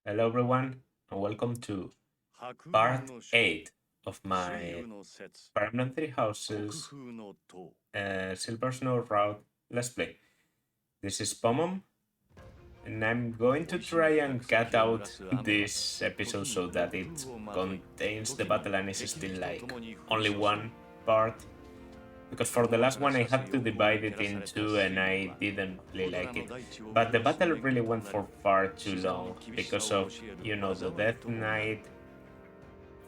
Hello everyone and welcome to part 8 of my Fire Emblem Three Houses Silver Snow Route Let's Play. This is Pomom and I'm going to try and cut out this episode so that it contains the battle and is still like only one part, because for the last one I had to divide it in two and I didn't really like it. But the battle really went for far too long because of, the Death Knight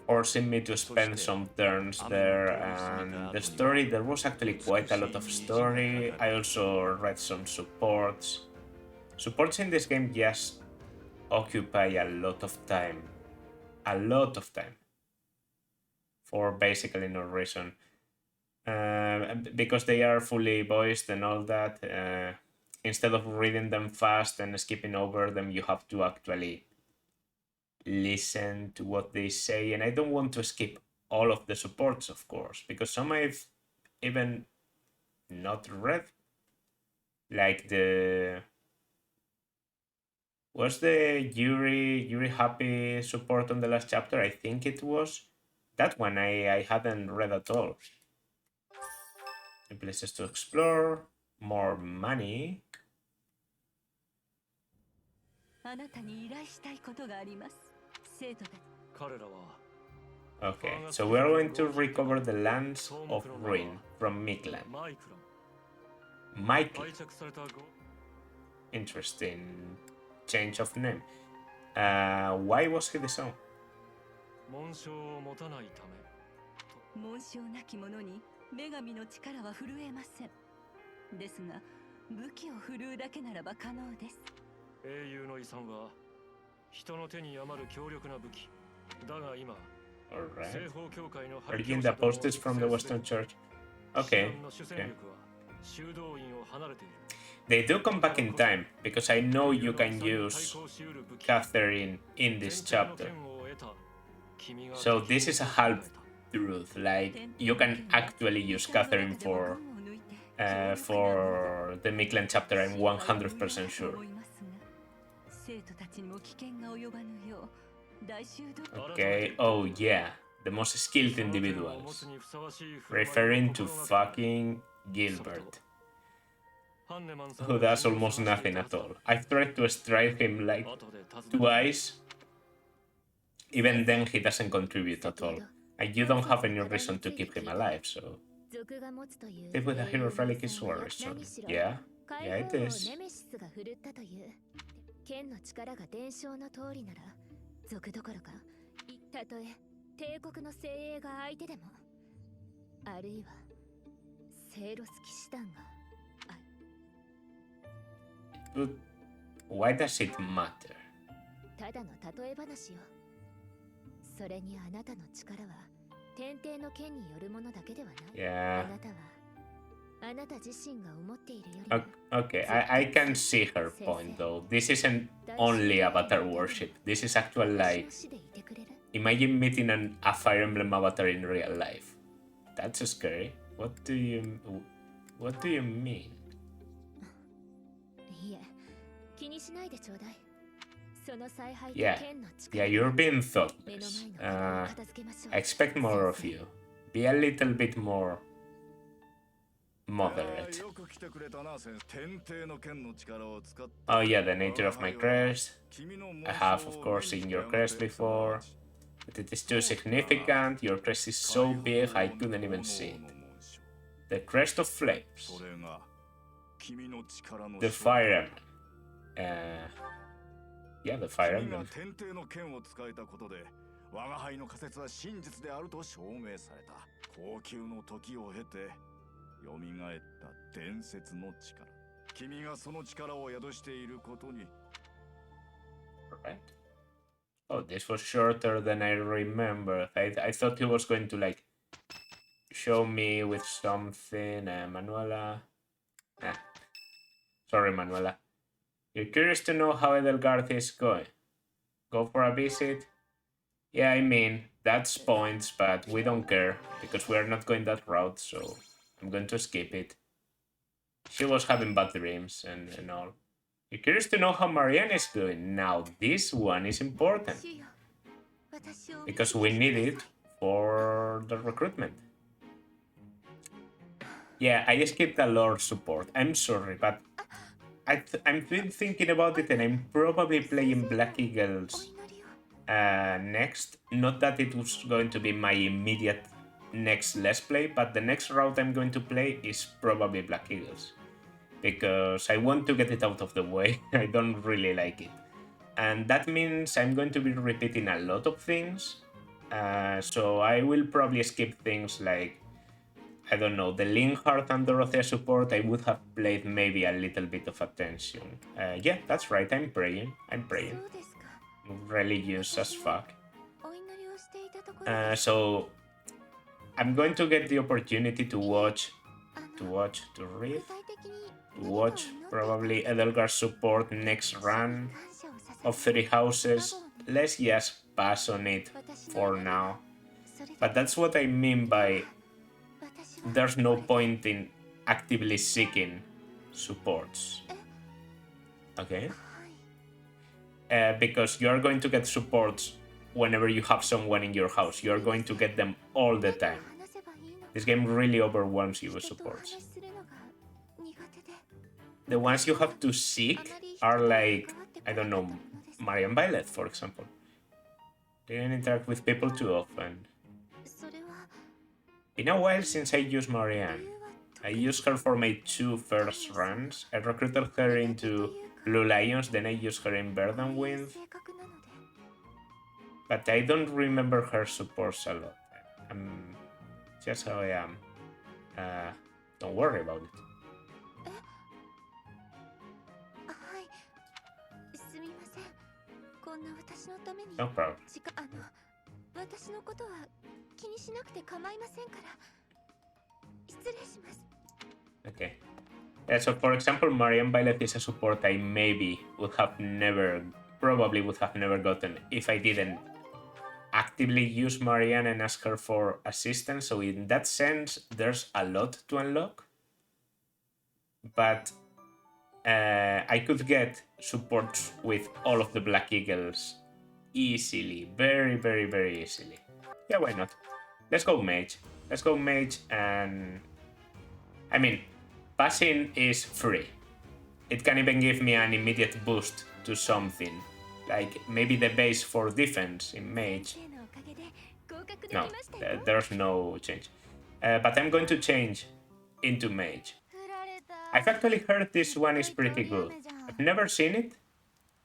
forcing me to spend some turns there, and the story, there was actually quite a lot of story. I also read some supports. Supports in this game just occupy a lot of time. A lot of time. For basically no reason. Because they are fully voiced and all that, instead of reading them fast and skipping over them, you have to actually listen to what they say. And I don't want to skip all of the supports, of course, because some I've even not read. Like was the Yuri Happy support on the last chapter? I think it was. That one I hadn't read at all. Places to explore, more money. Okay, so we are going to recover the lands of ruin from Miklan. Miklan. Interesting change of name. Why was he disowned? 紋章なき者に女神の力は震えません。ですが、武器を振るうだけならば可能です。英雄の遺産は人の手に余る強力な武器。だが今、 Alright. Reading the posters from the Western Church. Okay. They do come back in time, because I know you can use Catherine in this chapter. So this is a half truth, like you can actually use Catherine for the Miklan chapter, I'm 100% sure. Okay, oh yeah, the most skilled individuals. Referring to fucking Gilbert, who does almost nothing at all. I've tried to strike him like twice. Even then he doesn't contribute at all. And you don't have any reason to keep him alive, so... Live with a hero relic is worrisome. Yeah, it is. 剣の力が伝承の通りなら族どころかたとえ帝国の精鋭が相手でもあるいはセーロス騎士団がある But why does it matter? ただの例え話よそれにあなたの力は天帝の剣によるものだけではない Yeah. あなたは Okay, I can see her point though. This isn't only avatar worship. This is actual like... Imagine meeting a Fire Emblem avatar in real life. That's scary. What do you mean? Yeah, you're being thoughtless. I expect more of you. Be a little bit more moderate. Oh yeah, the nature of my crest. I have of course seen your crest before, but it is too significant. Your crest is so big I couldn't even see it. The crest of flames. The Fire Emblem. Yeah, the Fire Emblem. 我が輩の仮説は真実であると証明された。高級の時を経て蘇った伝説の力。君がその力を宿していることに。Right. Oh, this was shorter than I remember. I thought he was going to like show me with something. Manuela. Sorry, Manuela. You're curious to know how Edelgard is going? Go for a visit? Yeah, I mean, that's points, but we don't care, because we are not going that route, so I'm going to skip it. She was having bad dreams and all. You're curious to know how Marianne is doing. Now, this one is important because we need it for the recruitment. Yeah, I skipped the Lord support. I'm sorry, but I'm been thinking about it and I'm probably playing Black Eagles next. Not that it was going to be my immediate next Let's Play, but the next route I'm going to play is probably Black Eagles. Because I want to get it out of the way. I don't really like it. And that means I'm going to be repeating a lot of things. So I will probably skip things like, I don't know, the Linhardt and Dorothea support. I would have played maybe a little bit of attention. Yeah, that's right, I'm praying. I'm praying. Religious as fuck. So I'm going to get the opportunity to read, to watch probably Edelgard's support next run of 3 houses. Let's just pass on it for now. But that's what I mean by there's no point in actively seeking supports. Okay? Because you're going to get supports whenever you have someone in your house. You're going to get them all the time. This game really overwhelms you with supports. The ones you have to seek are like, I don't know, Marian Violet, for example. They don't interact with people too often. Been a while since I used Marianne. I used her for my 2 first runs. I recruited her into Blue Lions, then I used her in Verdanwind. But I don't remember her supports a lot. Just how I am. Don't worry about it. No problem. Okay. Yeah, so for example, Marianne Violet is a support I probably would have never gotten if I didn't actively use Marianne and ask her for assistance. So in that sense, there's a lot to unlock. But I could get supports with all of the Black Eagles easily. Very, very, very easily. Yeah, why not? Let's go Mage. Let's go Mage and... I mean, passing is free. It can even give me an immediate boost to something. Like maybe the base for defense in Mage. No, there's no change. But I'm going to change into Mage. I've actually heard this one is pretty good. I've never seen it,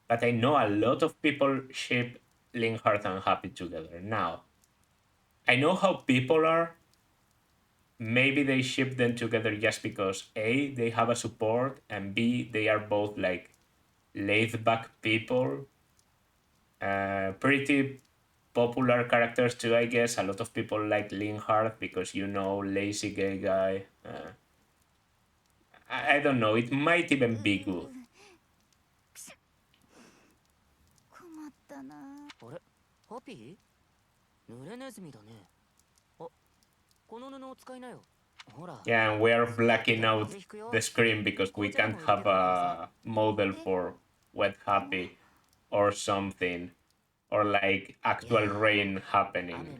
but I know a lot of people ship Linhardt and Happy together. Now, I know how people are. Maybe they ship them together just because A, they have a support, and B, they are both like laid-back people. Pretty popular characters too, I guess. A lot of people like Linhardt because, you know, lazy gay guy. I don't know, it might even be good. Yeah, and we are blacking out the screen because we can't have a model for Wet Happy or something. Or like actual rain happening.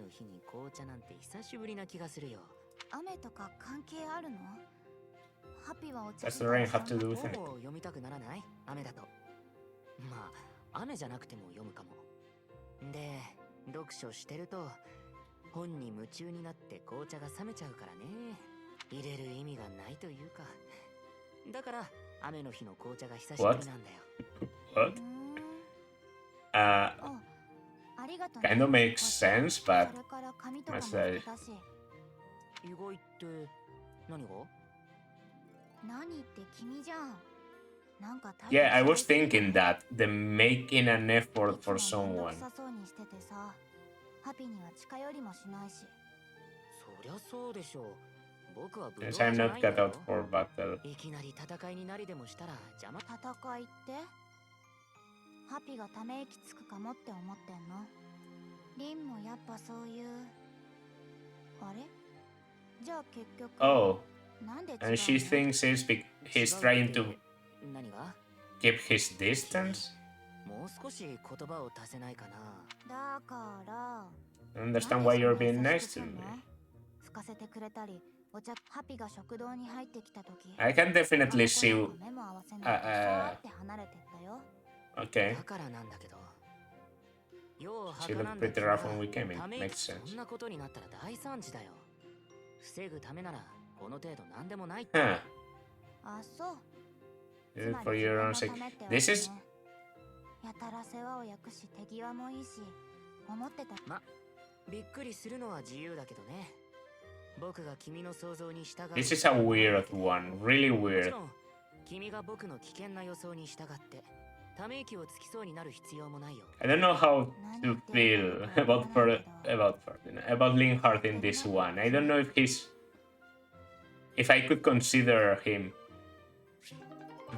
Does the rain have to do with anything? 本に夢中になって紅茶が冷めちゃうからね。入れる意味がないというか。だから雨の日の紅茶が久しぶりなんだよ。What? Kind of makes sense, but must I? 意外って何が？何って君じゃん。Yeah, I was thinking that the making an effort for someone. ハピには近寄りもしないし。そりゃそうでしょう。僕は Yes, I'm not cut out for battle. いきなり戦いになりでもしたら邪魔。戦いって？ハピがため息つくかもって思ってんの？リンもやっぱそういう。あれ？じゃあ結局。Oh, and she thinks he's trying to keep his distance? もう少し言葉を足せないかな。だから I don't understand why you're being nice to me. 吹かせてくれたり、お茶ハピが食堂に入ってきた時、 I can definitely see. 目も合わせないでさーって離れてったよ。 Okay. だからなんだけど。よう She はかな looked んだ pretty けど rough when we came in. ため Makes 息そ sense. んなことになったら大惨事だよ。防ぐためならこの程度なんでもないって。 Huh. あ、そう。 Do it for your own sake. This is. やたら世話を焼くし手際もいいし、思ってた。ま、びっくりするのは自由だけどね。僕が君の想像に従う。 This is a weird one. Really もち weird. ろん君が僕の危険な予想に従ってため息をつきそうになる必要もないよ。 I don't know how to feel about Linhart in this one. I don't know if I could consider him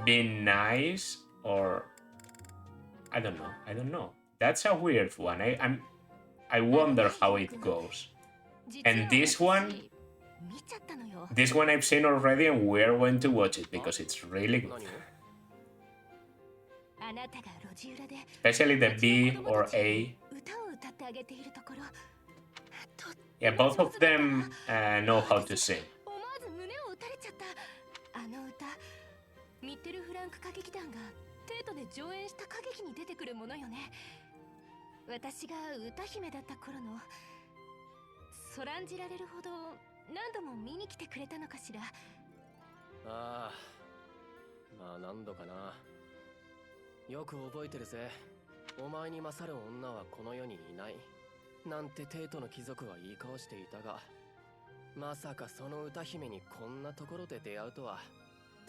being nice or I don't know. That's a weird one. I wonder how it goes. And this one I've seen already and we're going to watch it because it's really good. あなたが路地裏で Especially the B or A. 歌を歌ってあげているところ、 Yeah, both of them know how to sing. 思わず胸を打たれちゃった。あの歌、ミッテルフランク歌劇団がテートで上演した歌劇に出てくるものよね。私が歌姫だった頃の、そらんじられるほど何度も見に来てくれたのかしら。ああ、まあ何度かな。よく覚えてるぜ。お前に勝る女はこの世にいない。なんてテートの貴族は言い交わしていたが、まさかその歌姫にこんなところで出会うとは。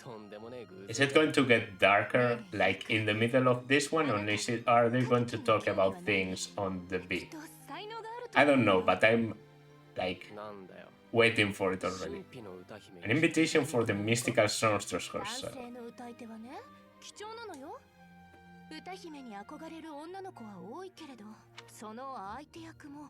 とんでもねえ偶 Is 然 it going to get darker like in the middle of this one or are they going to talk about things on the B? I don't know, but I'm like なんだよ。 waiting for it already. 神秘の歌姫 An invitation for the mystical songstress 男 herself. 性の歌い手はね、貴重なのよ。歌姫に憧れる女の子は多いけれど、その相手役も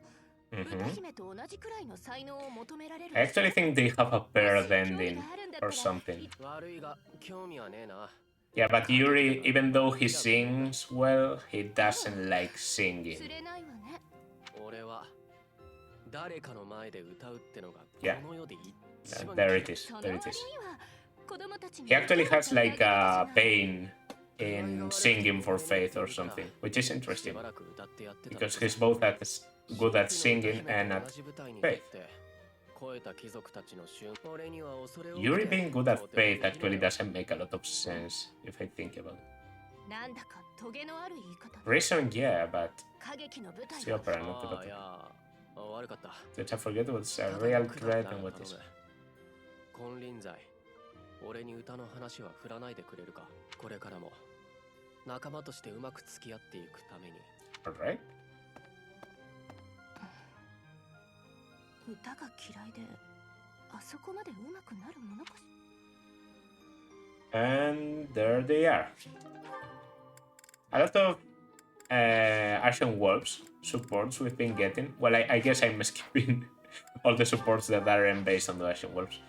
歌姫と同じくらいの才能を求められる。 I actually think they have a paired ending or something. 悪いが興味はねえな。 Yeah, but Yuri, even though he sings well, he doesn't like 釣 singing. れないわね。俺は誰かの前で歌うってのが Yeah. この世で一番 There it is. その There 割 it に is. は子供たちに He actually has like a pain in singing for Faith or something, which is し interesting ばらく歌ってやってた。 because he's both good at singing and at 同じ舞台に Faith. 立って超えた貴族たちの瞬間、俺には恐れ多くて Yuri being good at Faith actually doesn't make a lot of sense if I think about it. なんだかトゲのある言い方。 Reason, yeah, but 歌劇の舞台 it's the は opera, not the ああ、い opera. や、悪かった。 Let's not forget what's a real threat and what is. 金輪際、俺に歌の話は振らないでくれるか。これからも仲間としてうまく付き合っていくために。 Alright. 歌が嫌いであそこまで上手くなるものかし And there they are. A lot of Ashen Wolves supports we've been getting. Well, I guess I'm skipping all the supports that aren't based on the Ashen Wolves.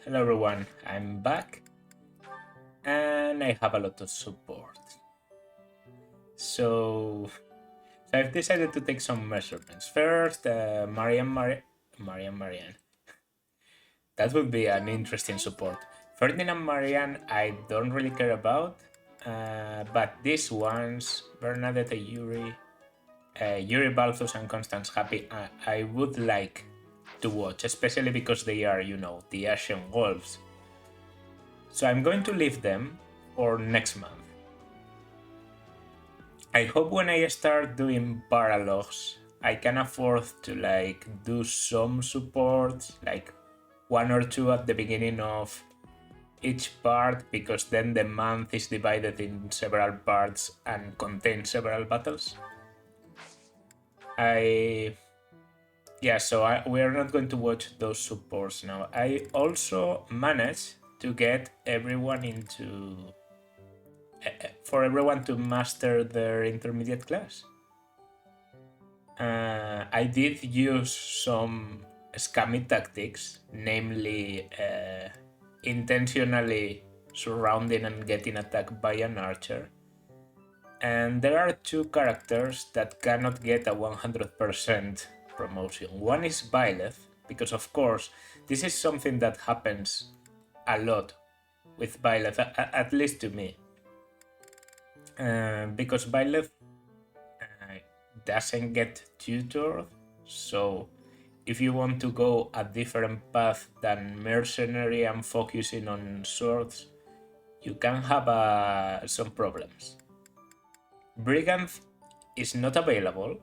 Hello everyone, I'm back. And I have a lot of support. So I've decided to take some measurements. First, Marianne. That would be an interesting support. Ferdinand Marianne, I don't really care about. But these ones, Bernadette, Yuri, Balthus, and Constance Happy, I would like to watch, especially because they are, you know, the Ashen Wolves. So I'm going to leave them for next month. I hope when I start doing paralogs, I can afford to like do some support, like 1 or 2 at the beginning of each part, because then the month is divided in several parts and contains several battles. We are not going to watch those supports now. I also managed to get everyone into for everyone to master their intermediate class. I did use some scammy tactics, namely intentionally surrounding and getting attacked by an archer. And there are two characters that cannot get a 100% promotion. One is Byleth, because of course this is something that happens a lot with Byleth, at least to me. Because Byleth doesn't get tutored, so if you want to go a different path than mercenary and focusing on swords, you can have some problems. Brigand is not available,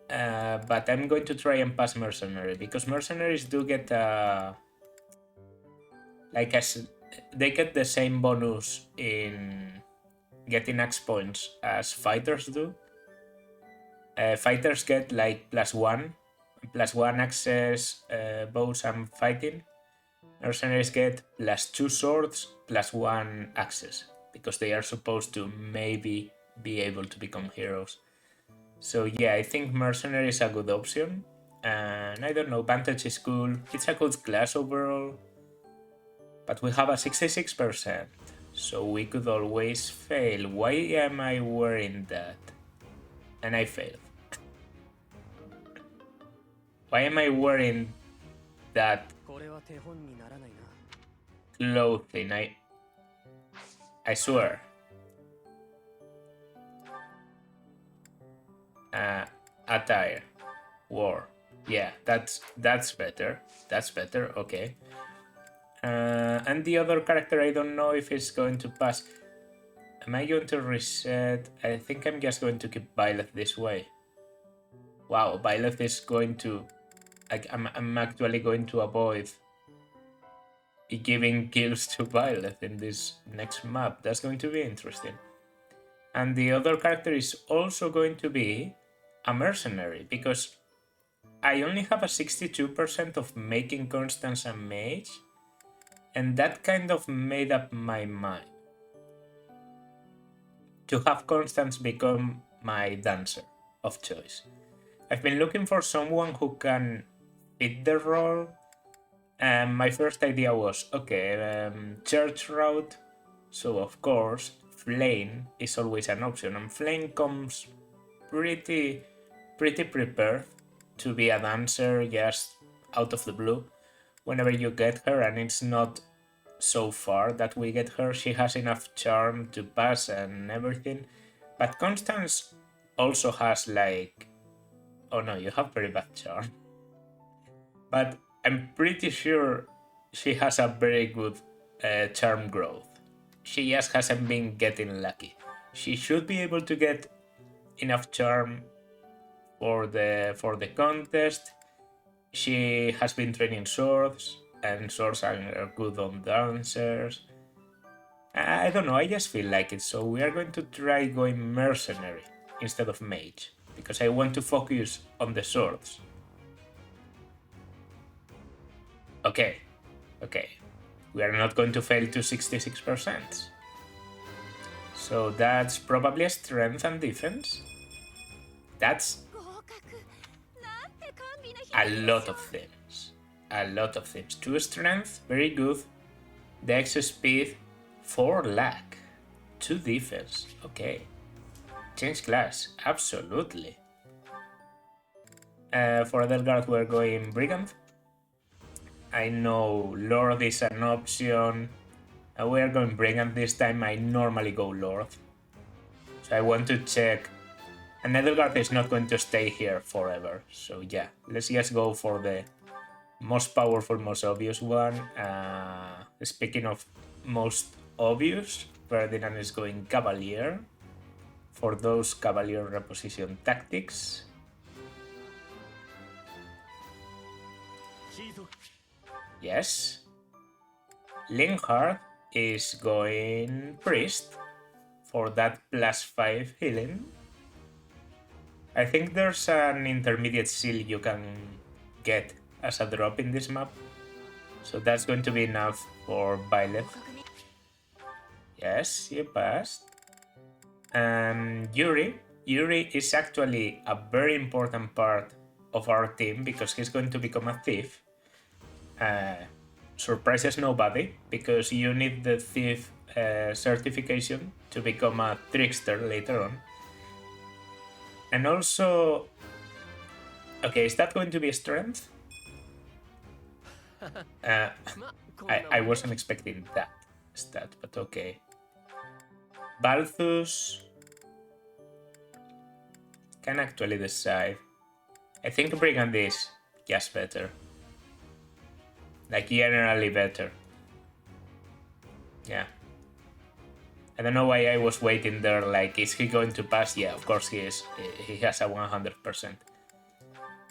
but I'm going to try and pass mercenary, because mercenaries do get they get the same bonus in getting axe points as fighters do. Fighters get like +1 axes, bows and fighting. Mercenaries get +2 swords, +1 axes, because they are supposed to maybe be able to become heroes. So yeah, I think mercenary is a good option, and I don't know, Vantage is cool. It's a good class overall, but we have a 66%, so we could always fail. Why am I wearing that? And I failed. Why am I wearing that clothing? I swear. Attire. War. Yeah, that's better. That's better, okay. And the other character, I don't know if it's going to pass. Am I going to reset? I think I'm just going to keep Byleth this way. Wow, Byleth is going to... I'm actually going to avoid giving kills to Byleth in this next map. That's going to be interesting. And the other character is also going to be a mercenary, because I only have a 62% of making Constance a mage, and that kind of made up my mind to have Constance become my dancer of choice. I've been looking for someone who can fit the role, and my first idea was, okay, church route, so of course Flame is always an option, and Flame comes pretty prepared to be a dancer just out of the blue whenever you get her, and it's not so far that we get her. She has enough charm to pass and everything, but Constance also has like... Oh no, you have very bad charm. But I'm pretty sure she has a very good charm growth. She just hasn't been getting lucky. She should be able to get enough charm for the contest. She has been training swords, and swords are good on dancers. I don't know, I just feel like it, so we are going to try going mercenary instead of mage, because I want to focus on the swords. Okay. We are not going to fail to 66%. So that's probably a strength and defense. That's a lot of things. 2 strength, very good. Dex speed, 4 luck. 2 defense, okay. Change class, absolutely. For Edelgard we're going Brigand. I know Lord is an option. We are going Brigand this time. I normally go Lord. So I want to check. And Edelgard is not going to stay here forever. So yeah, let's just go for the most powerful, most obvious one. Speaking of most obvious, Ferdinand is going Cavalier for those Cavalier reposition tactics. Yes. Linhardt is going Priest for that +5 healing. I think there's an intermediate seal you can get as a drop in this map, so that's going to be enough for Byleth. Yes, you passed. Yuri is actually a very important part of our team because he's going to become a thief. surprises nobody because you need the thief certification to become a trickster later on. And also, okay, is that going to be a strength? I wasn't expecting that stat, but okay. Balthus can actually decide. I think Brigand is just better. Like, generally better. Yeah. I don't know why I was waiting there, like, is he going to pass? Yeah, of course he is. He has a 100%.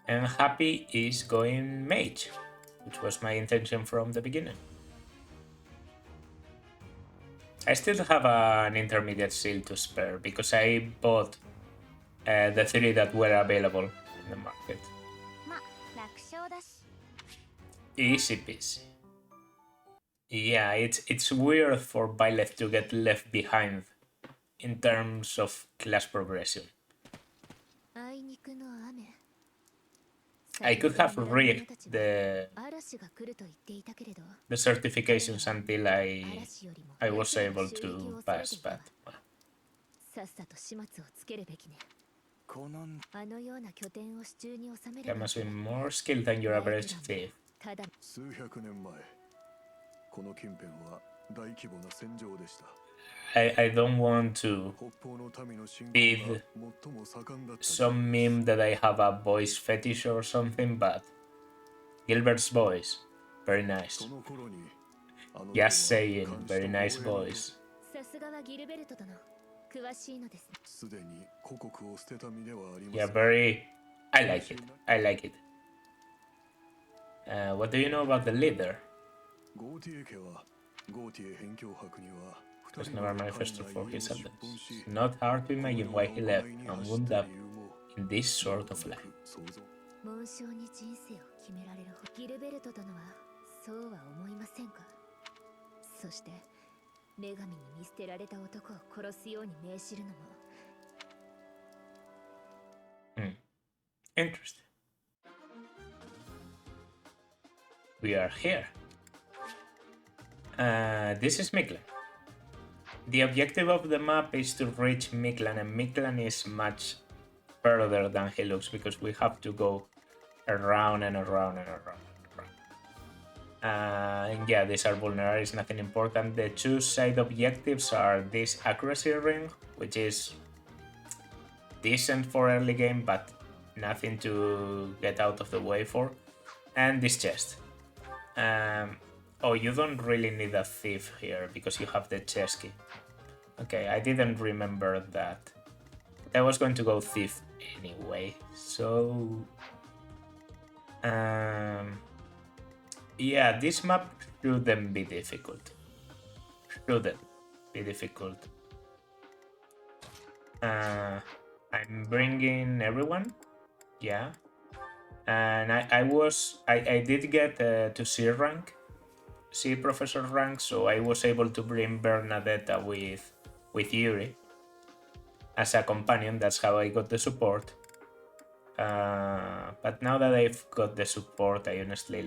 And Happy is going Mage, which was my intention from the beginning. I still have an intermediate seal to spare, because I bought the 3 that were available in the market. Easy peasy. Yeah, it's weird for Byleth to get left behind in terms of class progression. I could have rigged the certifications until I was able to pass, but well. You must be more skilled than your average thief. I don't want to feed some meme that I have a voice fetish or something, but Gilbert's voice, very nice. Just saying, very nice voice. Yeah, very... I like it. I like it. What do you know about the leader? Was never manifested for his elders. It's not hard to imagine why he left and wound up in this sort of life. Interesting. We are here. This is Miklan. The objective of the map is to reach Miklan, and Miklan is much further than he looks because we have to go around and around and around and around. And yeah, these are vulneraries, nothing important. The 2 side objectives are this accuracy ring, which is decent for early game, but nothing to get out of the way for, and this chest. Oh, you don't really need a thief here because you have the chest key. Okay, I didn't remember that. I was going to go thief anyway, so... yeah, this map shouldn't be difficult. Shouldn't be difficult. I'm bringing everyone. Yeah. And I did get to C rank. C professor rank, so I was able to bring Bernadetta with Yuri as a companion. That's how I got the support. But now that I've got the support, I honestly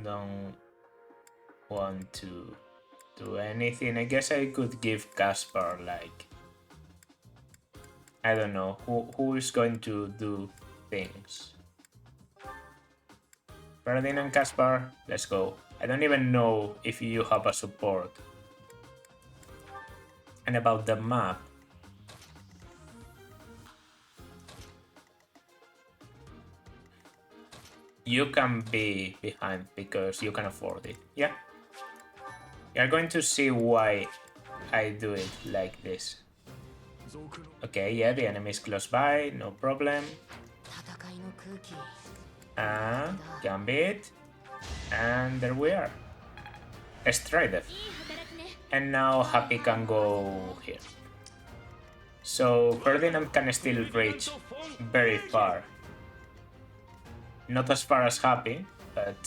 don't want to do anything. I guess I could give Caspar I don't know who is going to do things. Ferdinand and Caspar, let's go. I don't even know if you have a support. And about the map. You can be behind because you can afford it. Yeah. You're going to see why I do it like this. Okay, yeah, the enemy is close by, no problem. Gambit. And there we are. Strideth. And now Happy can go here. So Ferdinand can still reach very far. Not as far as Happy, but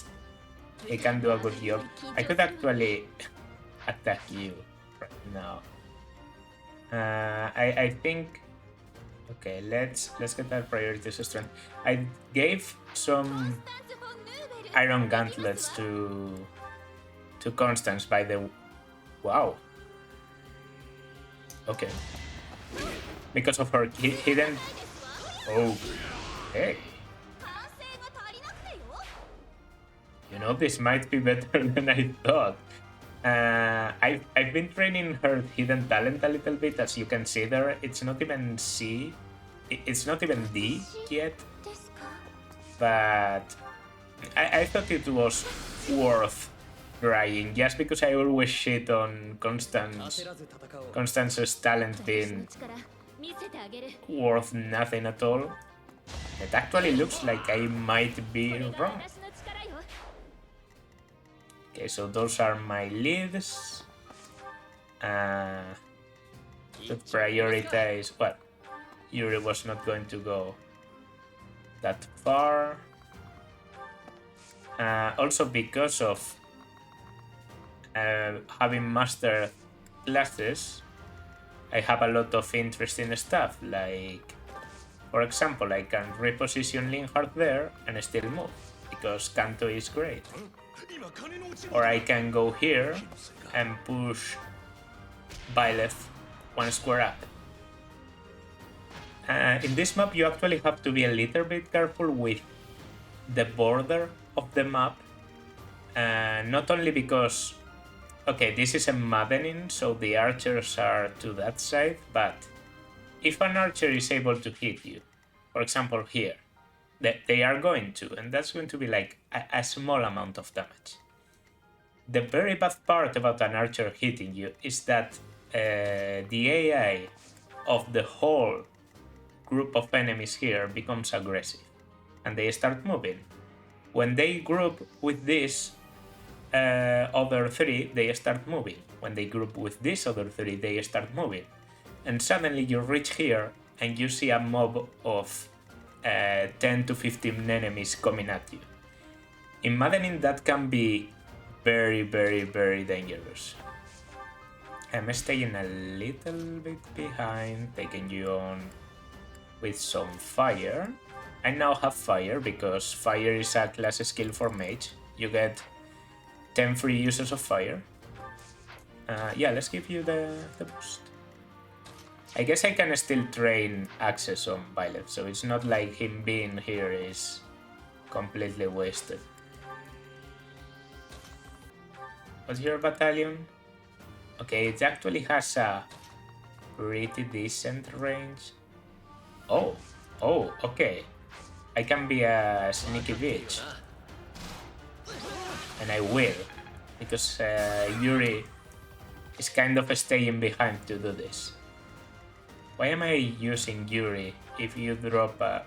he can do a good job. I could actually attack you right now. I think... Okay, let's get our priorities strength. I gave some iron gauntlets to Constance by the... Wow. Okay. Because of her hidden... Oh. Hey. You know, this might be better than I thought. I've been training her hidden talent a little bit, as you can see there. It's not even C. It's not even D yet. But I thought it was worth trying, just because I always shit on Constance's talent being worth nothing at all. It actually looks like I might be wrong. Okay, so those are my leads. To prioritize... Well, Yuri was not going to go that far. Also because of having master classes, I have a lot of interesting stuff. Like, for example, I can reposition Linhardt there and still move, because Kanto is great. Or I can go here and push Byleth one square up. In this map, you actually have to be a little bit careful with the border of the map. Not only because, okay, this is a maddening, so the archers are to that side, but if an archer is able to hit you, for example here, they are going to, and that's going to be like a small amount of damage. The very bad part about an archer hitting you is that the AI of the whole group of enemies here becomes aggressive, and they start moving. When they group with this other three, they start moving. When they group with this other three, they start moving. And suddenly you reach here and you see a mob of 10 to 15 enemies coming at you. In Maddening, that can be very, very, very dangerous. I'm staying a little bit behind, taking you on with some fire. I now have fire because fire is a class skill for mage. You get 10 free uses of fire. Yeah, let's give you the boost. I guess I can still train access on Byleth, so it's not like him being here is completely wasted. What's your battalion? Okay, it actually has a pretty decent range. Oh, okay. I can be a sneaky bitch. And I will, because Yuri is kind of staying behind to do this. Why am I using Yuri if you drop a...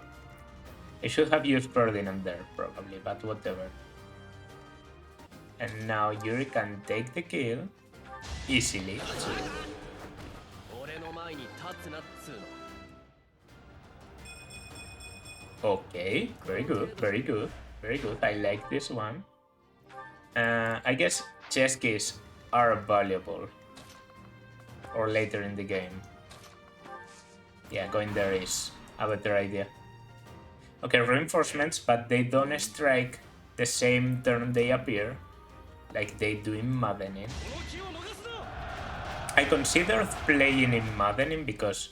I should have used Ferdinand there, probably, but whatever. And now Yuri can take the kill easily. Okay, very good, very good, very good. I like this one. I guess chess keys are valuable. Or later in the game. Yeah, going there is a better idea. Okay, reinforcements, but they don't strike the same turn they appear, like they do in Maddening. I considered playing in Maddening because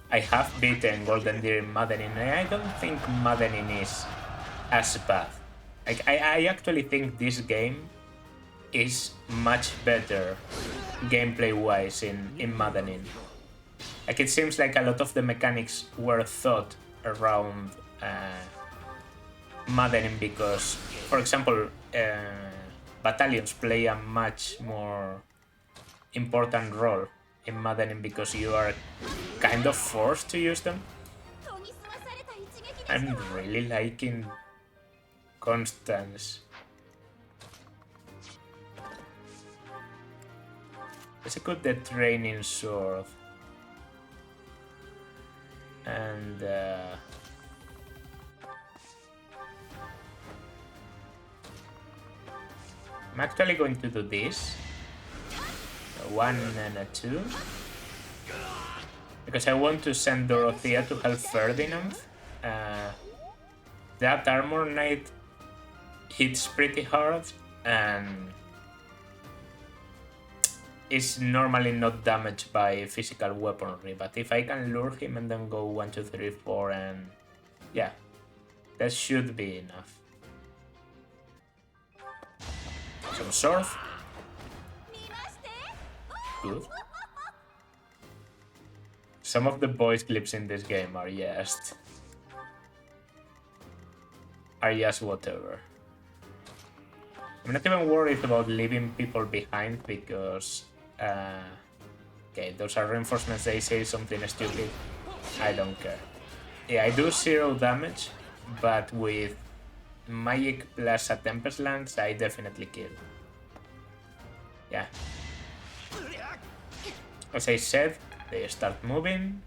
I have beaten Golden Deer in Maddening, and I don't think Maddening is as bad. Like, I actually think this game is much better gameplay-wise in Maddening. Like, it seems like a lot of the mechanics were thought around Maddening because, for example, battalions play a much more important role in Maddening because you are kind of forced to use them. I'm really liking Constance. Let's equip the training sword. And I'm actually going to do this. 1 and a 2. Because I want to send Dorothea to help Ferdinand. That Armor Knight hits pretty hard and is normally not damaged by physical weaponry, but if I can lure him and then go 1, 2, 3, 4 and yeah, that should be enough. Some sword. Good. Some of the voice clips in this game are just whatever. I'm not even worried about leaving people behind because okay, those are reinforcements. They say something stupid. I don't care. Yeah, I do 0 damage, but with magic plus a Tempest Lance, I definitely kill. Yeah. As I said, they start moving.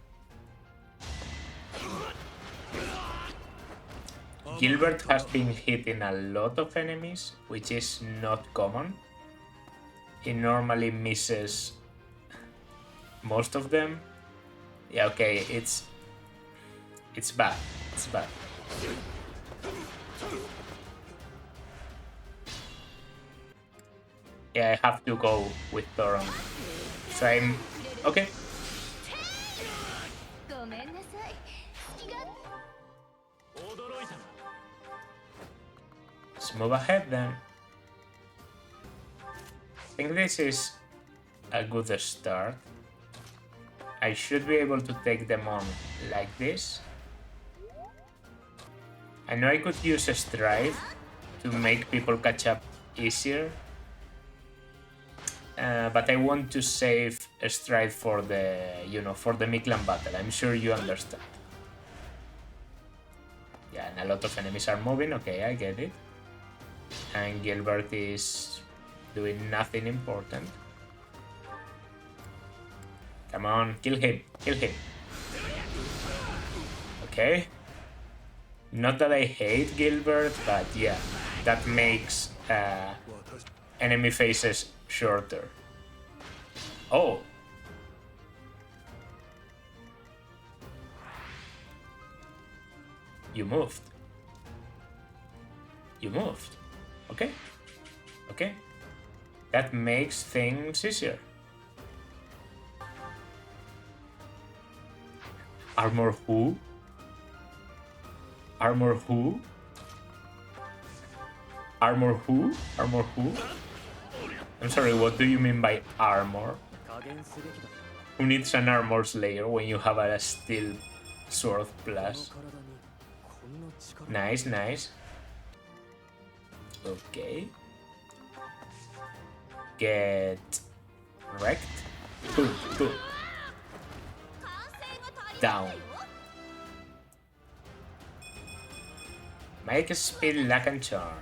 Gilbert has been hitting a lot of enemies, which is not common. He normally misses most of them. Yeah, okay, it's bad. It's bad. Yeah, I have to go with Thoron. So I'm okay. Let's move ahead then. I think this is a good start. I should be able to take them on like this. I know I could use a Strive to make people catch up easier. But I want to save a Strive for the, for the Miklan battle. I'm sure you understand. Yeah, and a lot of enemies are moving. Okay, I get it. And Gilbert is doing nothing important. Come on, kill him, kill him. Okay. Not that I hate Gilbert, but yeah, that makes enemy faces shorter. Oh. You moved. You moved. Okay. Okay. That makes things easier. Armor who? Armor who? Armor who? Armor who? I'm sorry, what do you mean by armor? Who needs an armor slayer when you have a steel sword plus? Nice, nice. Okay. Get wrecked. Boom, boom. Down. Make speed, luck, and charm.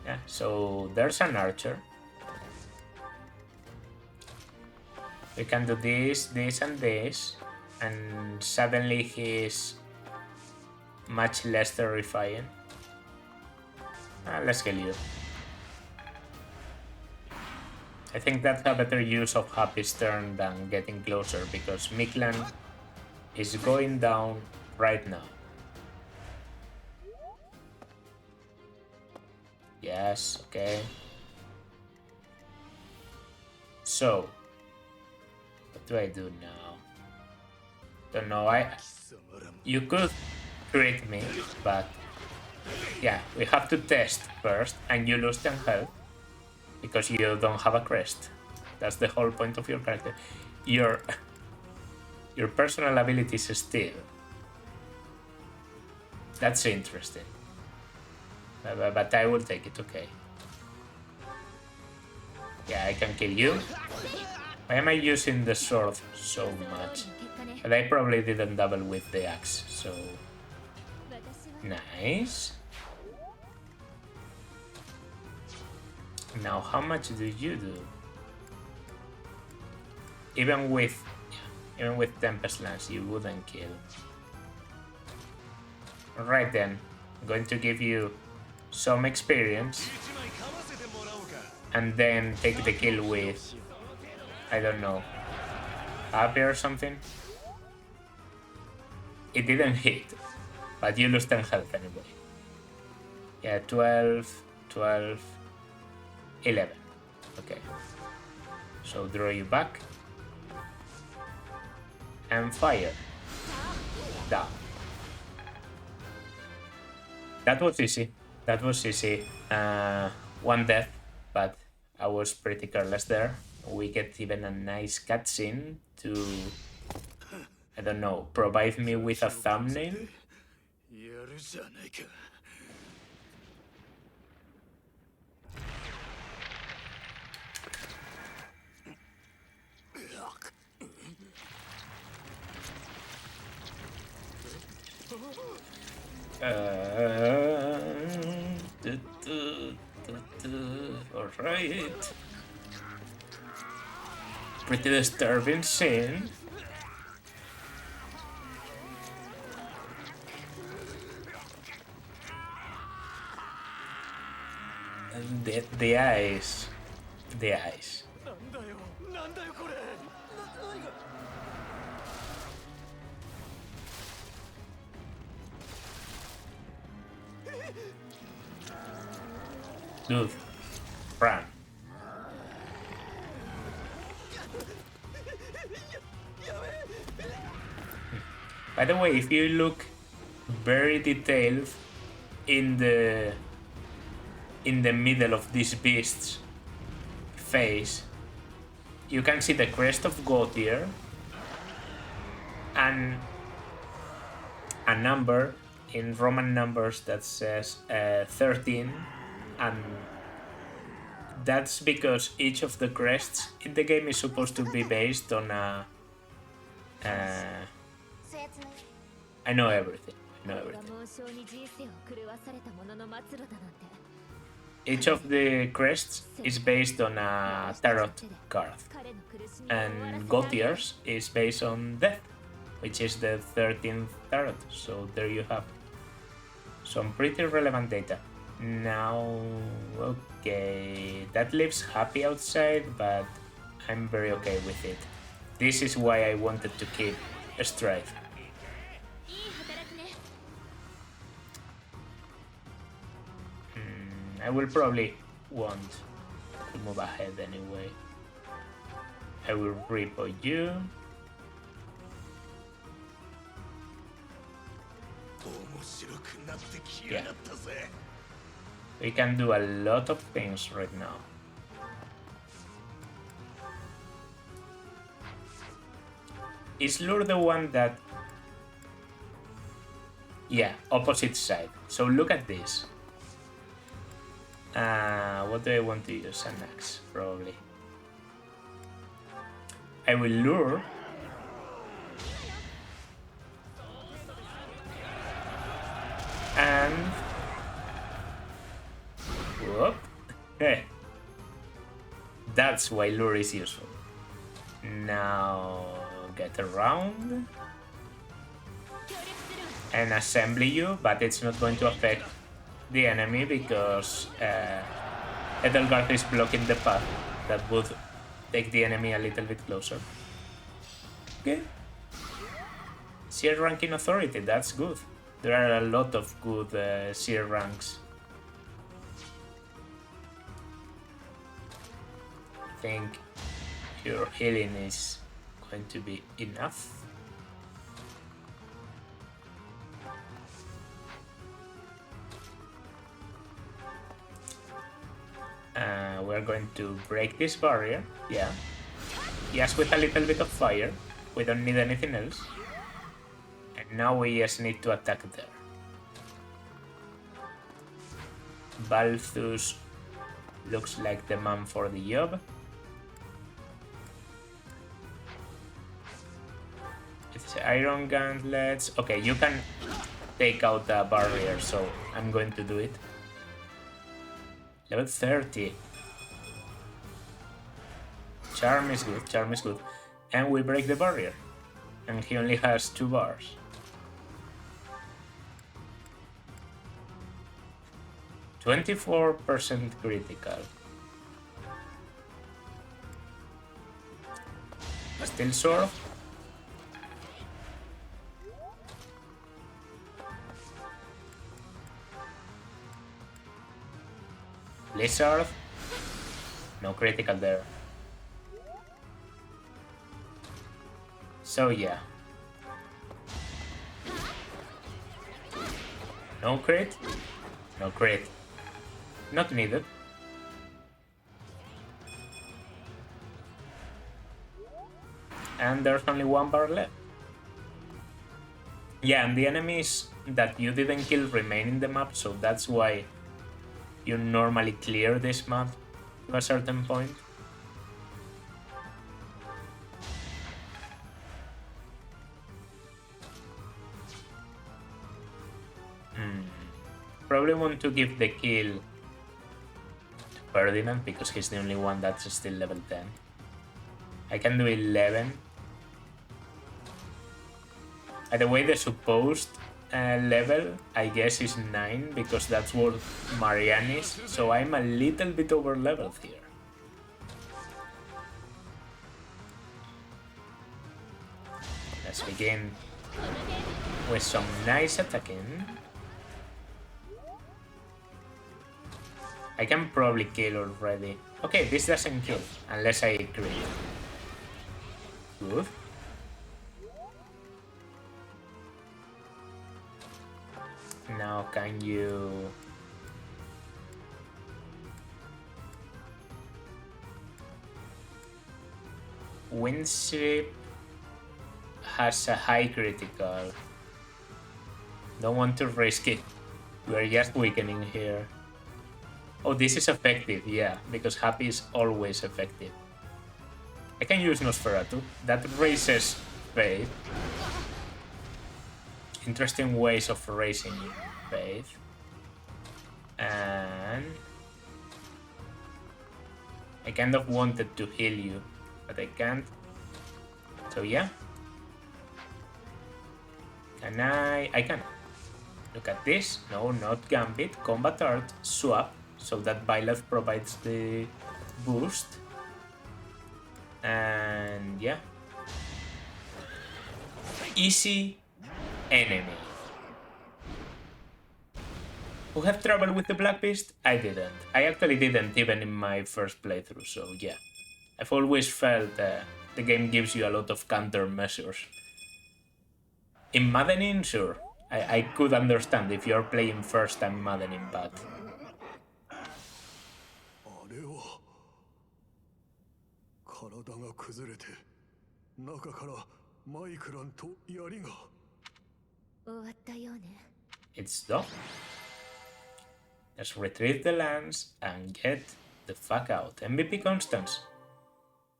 Yeah, so there's an archer. We can do this, this, and this, and suddenly he's much less terrifying. Let's kill you. I think that's a better use of Happy's turn than getting closer, because Miklan is going down right now. Yes, okay. So, what do I do now? Don't know, you could crit me, but yeah, we have to test first, and you lose 10 health because you don't have a crest. That's the whole point of your character. Your personal abilities still. That's interesting. But I will take it, okay. Yeah, I can kill you. Why am I using the sword so much? But I probably didn't double with the axe, so... Nice. Now, how much do you do? Even with Tempest Lance, you wouldn't kill. Alright then, I'm going to give you some experience and then take the kill with, I don't know, Happy or something. It didn't hit, but you lose 10 health anyway. Yeah, 12, 12, 11. Okay. So draw you back. And fire. Down. That was easy. That was easy. One death, but I was pretty careless there. We get even a nice cutscene to, I don't know, provide me with a thumbnail. Alright. Pretty disturbing scene. And the eyes. The eyes. Dude, run. By the way, if you look very detailed in the middle of this beast's face, you can see the crest of Gautier and a number in Roman numbers that says 13, and that's because each of the crests in the game is supposed to be based on a... I know everything. I know everything. Each of the crests is based on a tarot card, and Gautier's is based on death, which is the 13th tarot. So there you have some pretty relevant data. Now, okay, that leaves Happy outside, but I'm very okay with it. This is why I wanted to keep a Strife. I will probably want to move ahead anyway. I will repo you. Yeah. We can do a lot of things right now. Is Lure the one that... Yeah, opposite side. So look at this. What do I want to use? An axe, probably. I will lure. And... Whoop. Hey. That's why lure is useful. Now... Get around. And assembly you, but it's not going to affect the enemy because Edelgard is blocking the path that would take the enemy a little bit closer. Okay. Seer ranking authority, that's good. There are a lot of good seer ranks. I think your healing is going to be enough. We're going to break this barrier, yeah. Yes, with a little bit of fire. We don't need anything else. And now we just need to attack there. Balthus looks like the man for the job. It's iron gauntlets. Okay, you can take out the barrier, so I'm going to do it. Level 30. Charm is good, charm is good. And we break the barrier. And he only has 2 bars. %24 critical. Still sword. Blizzard. No critical there. So yeah. No crit. No crit. Not needed. And there's only one bar left. Yeah, and the enemies that you didn't kill remain in the map, so that's why you normally clear this map to a certain point. Probably want to give the kill to Ferdinand because he's the only one that's still level 10. I can do 11. By the way, the supposed level, I guess, is 9 because that's what Marianne is. So I'm a little bit over leveled here. Let's begin with some nice attacking. I can probably kill already. Okay, this doesn't kill unless I crit. Good. Now can you... Windsweep has a high critical. Don't want to risk it. We're just weakening here. Oh, this is effective, yeah, because Happy is always effective. I can use Nosferatu. That raises faith. Interesting ways of raising faith. And I kind of wanted to heal you, but I can't. So yeah. Can I can. Look at this. No, not Gambit. Combat Art. Swap. So that Byleth provides the boost. And yeah. Easy enemy. Who have trouble with the Black Beast? I didn't. I actually didn't even in my first playthrough, so yeah. I've always felt the game gives you a lot of countermeasures. In Maddening, sure. I could understand if you're playing first time Maddening, but... It's done. Let's retrieve the lands and get the fuck out. MVP Constance.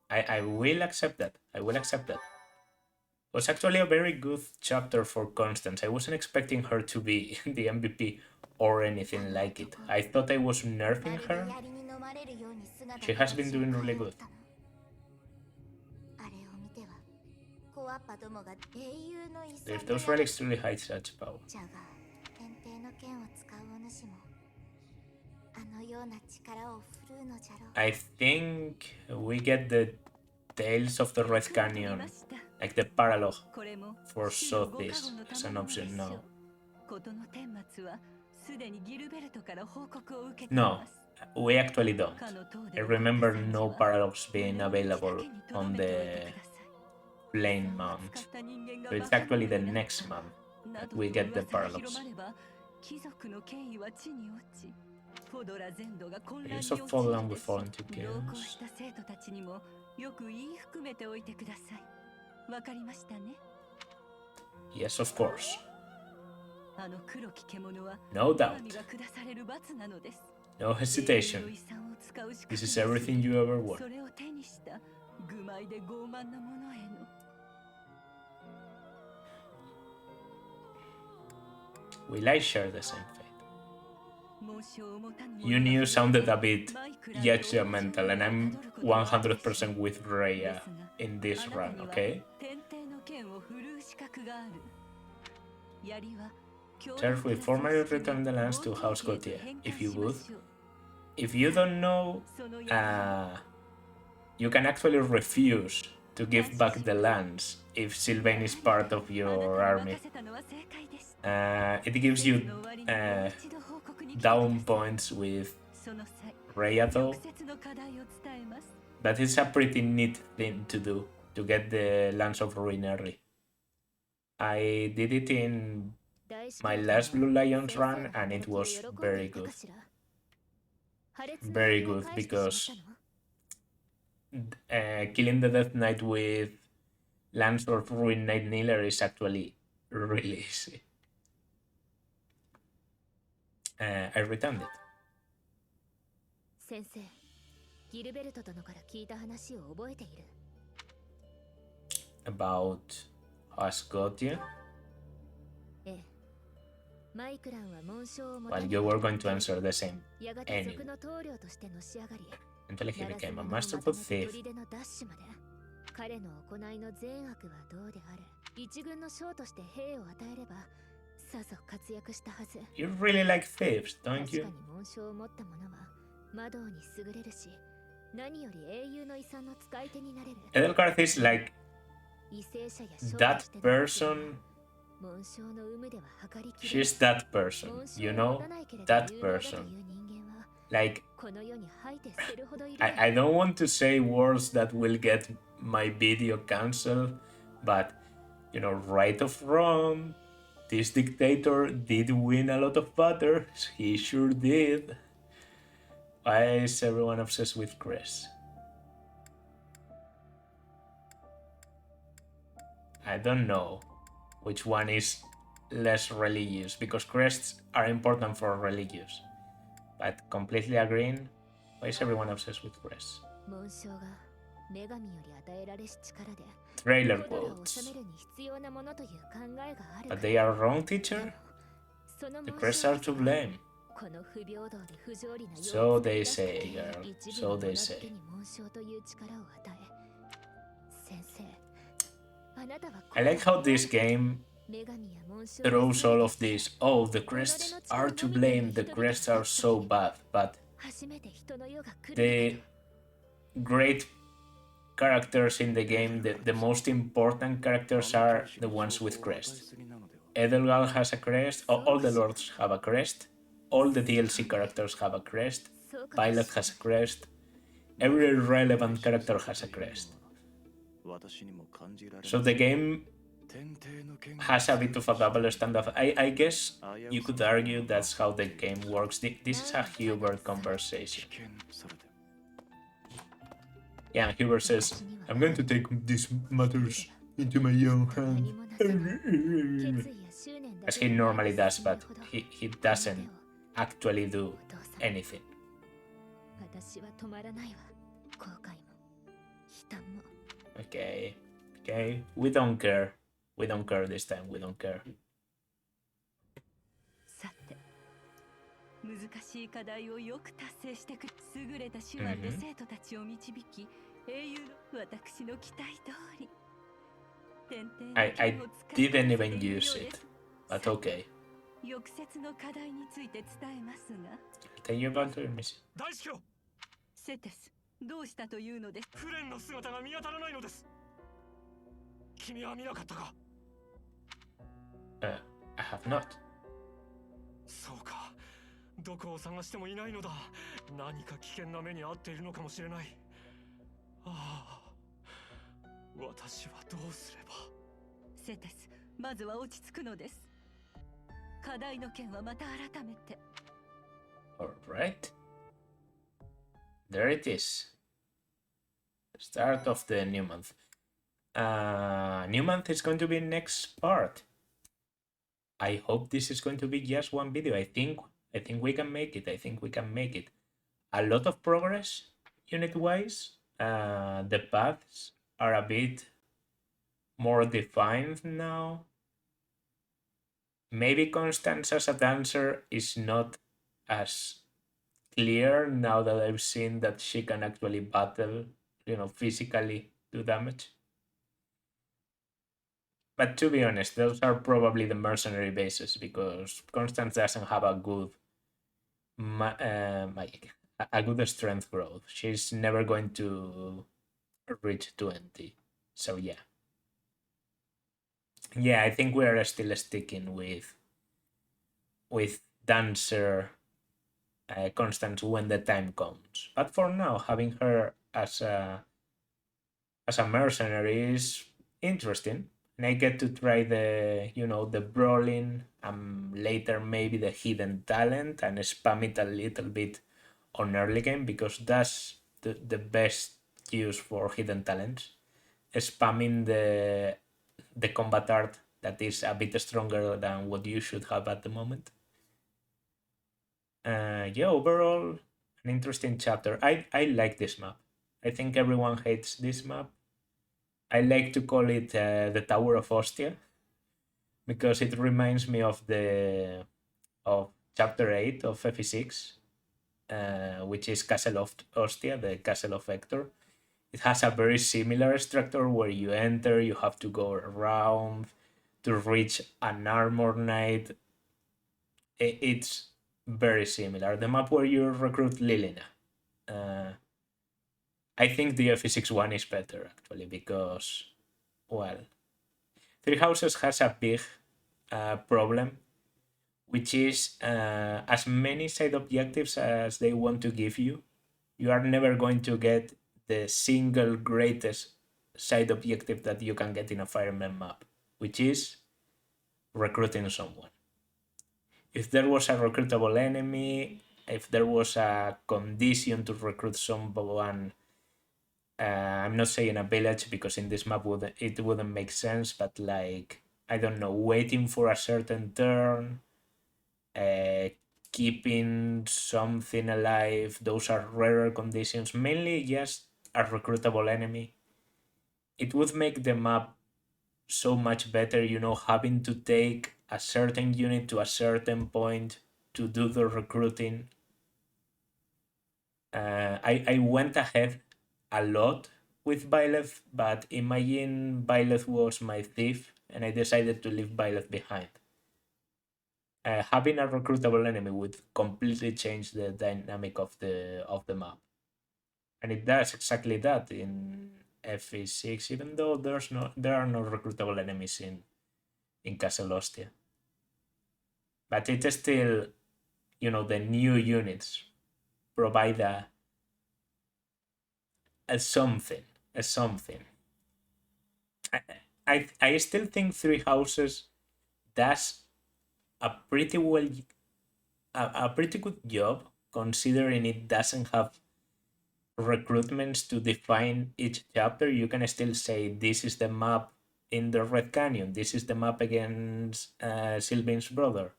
I will accept that. I will accept that. It was actually a very good chapter for Constance. I wasn't expecting her to be the MVP or anything like it. I thought I was nerfing her. She has been doing really good. If those relics truly hide such power. I think we get the Tales of the Red Canyon, like the paralogue for Sothis as an option now. No, we actually don't. I remember no paralogs being available on the Plain month. So it's actually the next month that we get the paralogs. I also fall down with fallen to kills. Yes, of course. No doubt. No hesitation. This is everything you ever want. Will I share the same fate? You knew sounded a bit judgmental, and I'm 100% with Rhea in this run, okay? Turf will formally return the lands to House Gautier, if you would. If you don't know, you can actually refuse to give back the lands if Sylvain is part of your army. It gives you down points with Rayado. That is a pretty neat thing to do, to get the Lance of Ruin early. I did it in my last Blue Lions run and it was very good. Very good because killing the Death Knight with Lance of Ruin Night Kneeler is actually really easy. I returned it. About Asgotia? Well, you were going to answer the same anyway. Until he became a masterful thief. You really like thieves, don't you? Edelgarth is like that person. She's that person, you know? That person. Like, I don't want to say words that will get my video cancelled, but, you know, right of wrong, this dictator did win a lot of battles. He sure did. Why is everyone obsessed with Chris? I don't know which one is less religious, because crests are important for religious. But completely agreeing, why is everyone obsessed with crests? Trailer quotes. But they are wrong, teacher? The crests are to blame. So they say, girl. So they say. I like how this game throws all of this. Oh, the crests are to blame, the crests are so bad, but the great characters in the game, the most important characters are the ones with crests. Edelgard has a crest, all the lords have a crest, all the DLC characters have a crest, Pilot has a crest, every relevant character has a crest. So the game has a bit of a double standard. I guess you could argue that's how the game works. This is a Hubert conversation. Yeah, Hubert says, I'm going to take these matters into my own hands. As he normally does, but he doesn't actually do anything. Okay, we don't care. We don't care this time, we don't care. 難しい課題をよく達成してくる優れた手腕で生徒たちを導き、英雄の私の期待通り。I didn't even use it, but okay. 抑節の課題について伝えますが。Tell you about your mission. 大司教。セテス、どうしたというのです。フレンの姿が見当たらないのです。君は見なかったか。I have not. そうか。どこを探してもいないのだ。何か危険な目に遭っているのかもしれない。ああ。私はどうすれば。セテス、まずは落ち着くのです。課題の件はまた改めて。Alright. There it is. Start of the new month. New month is going to be next part. I hope this is going to be just one video. I think we can make it. I think we can make it. A lot of progress unit-wise. The paths are a bit more defined now. Maybe Constance as a dancer is not as clear now that I've seen that she can actually battle, you know, physically do damage. But to be honest, those are probably the mercenary bases because Constance doesn't have a good a good strength growth. She's never going to reach 20. So yeah. Yeah, I think we're still sticking with Dancer constants when the time comes. But for now, having her as a mercenary is interesting, and I get to try the brawling, later maybe the hidden talent, and spam it a little bit on early game, because that's the best use for hidden talents. Spamming the combat art that is a bit stronger than what you should have at the moment. Yeah, overall, an interesting chapter. I like this map. I think everyone hates this map. I like to call it the Tower of Ostia, because it reminds me of chapter 8 of FE6, which is Castle of Ostia, the Castle of Hector. It has a very similar structure where you enter, you have to go around to reach an armor knight. It's very similar. The map where you recruit Lilina. I think the FE6 one is better, actually, because, well, Three Houses has a big problem, which is as many side objectives as they want to give you, you are never going to get the single greatest side objective that you can get in a Fire Emblem map, which is recruiting someone. If there was a recruitable enemy, if there was a condition to recruit someone, I'm not saying a village, because in this map it wouldn't make sense, but like, I don't know, waiting for a certain turn, keeping something alive, those are rarer conditions, mainly just a recruitable enemy. It would make the map so much better, having to take a certain unit to a certain point to do the recruiting. I went ahead a lot with Byleth, but imagine Byleth was my thief and I decided to leave Byleth behind. Having a recruitable enemy would completely change the dynamic of the map, and it does exactly that in FE6, even though there are no recruitable enemies in Castle Ostia. But it's still, the new units provide a something. I still think Three Houses does a pretty good job, considering it doesn't have recruitments to define each chapter. You can still say this is the map in the Red Canyon, this is the map against Sylvain's brother,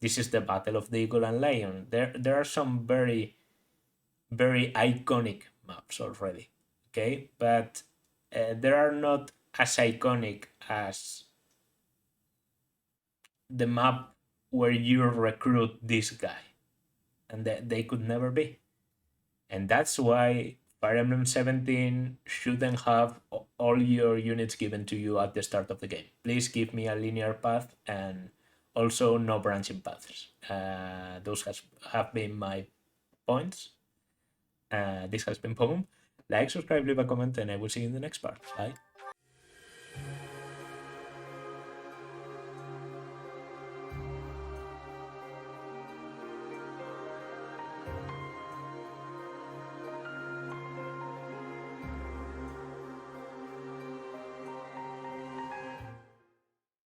this is the Battle of the Eagle and Lion. There are some very, very iconic maps already, okay? But they are not as iconic as the map where you recruit this guy, and they could never be. And that's why Fire Emblem 17 shouldn't have all your units given to you at the start of the game. Please give me a linear path, and also no branching paths. Those have been my points. This has been Pom. Like, subscribe, leave a comment, and I will see you in the next part. Bye.